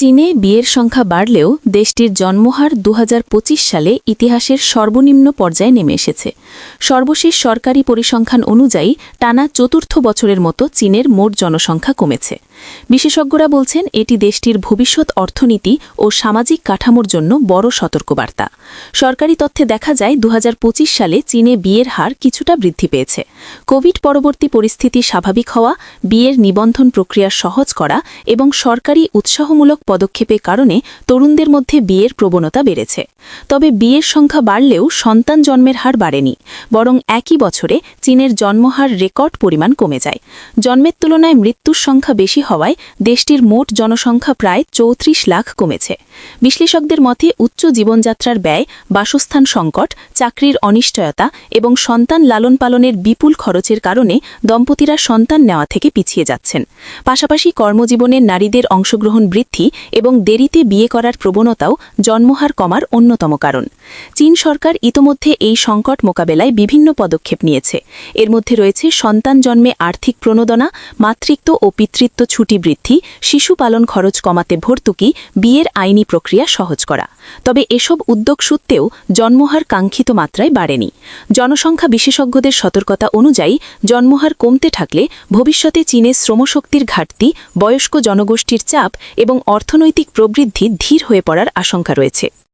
চীনে বিয়ের সংখ্যা বাড়লেও দেশটির জন্মহার ২০২৫ সালে ইতিহাসের সর্বনিম্ন পর্যায়ে নেমে এসেছে। সর্বশেষ সরকারি পরিসংখ্যান অনুযায়ী টানা চতুর্থ বছরের মতো চীনের মোট জনসংখ্যা কমেছে। বিশেষজ্ঞরা বলছেন এটি দেশটির ভবিষ্যৎ অর্থনীতি ও সামাজিক কাঠামোর জন্য বড় সতর্কবার্তা। সরকারি তথ্যে দেখা যায় ২০২৫ সালে চীনে বিয়ের হার কিছুটা বৃদ্ধি পেয়েছে। কোভিড পরবর্তী পরিস্থিতি স্বাভাবিক হওয়া, বিয়ের নিবন্ধন প্রক্রিয়া সহজ করা এবং সরকারি উৎসাহমূলক পদক্ষেপের কারণে তরুণদের মধ্যে বিয়ের প্রবণতা বেড়েছে। তবে বিয়ের সংখ্যা বাড়লেও সন্তান জন্মের হার বাড়েনি, বরং একই বছরে চীনের জন্মহার রেকর্ড পরিমাণ কমে যায়। জন্মের তুলনায় মৃত্যুর সংখ্যা বেশি হওয়ায় দেশটির মোট জনসংখ্যা প্রায় ৩৪ লাখ কমেছে। বিশ্লেষকদের মতে উচ্চ জীবনযাত্রার ব্যয়, বাসস্থান সংকট, চাকরির অনিশ্চয়তা এবং সন্তান লালন পালনের বিপুল খরচের কারণে দম্পতিরা সন্তান নেওয়া থেকে পিছিয়ে যাচ্ছেন। পাশাপাশি কর্মজীবনের নারীদের অংশগ্রহণ বৃদ্ধি এবং দেরিতে বিয়ে করার প্রবণতাও জন্মহার কমার অন্যতম কারণ। চীন সরকার ইতোমধ্যে এই সংকট মোকাবেলায় বিভিন্ন পদক্ষেপ নিয়েছে। এর মধ্যে রয়েছে সন্তান জন্মে আর্থিক প্রণোদনা, মাতৃত্ব ও পিতৃত্ব ছুটি বৃদ্ধি, শিশু পালন খরচ কমাতে ভর্তুকি, বিয়ের আইনি প্রক্রিয়া সহজ করা। তবে এসব উদ্যোগ সত্ত্বেও জন্মহার কাঙ্ক্ষিত মাত্রায় বাড়েনি। জনসংখ্যা বিশেষজ্ঞদের সতর্কতা অনুযায়ী জন্মহার কমতে থাকলে ভবিষ্যতে চীনে শ্রমশক্তির ঘাটতি, বয়স্ক জনগোষ্ঠীর চাপ এবং অর্থনৈতিক প্রবৃদ্ধি ধীর হয়ে পড়ার আশঙ্কা রয়েছে।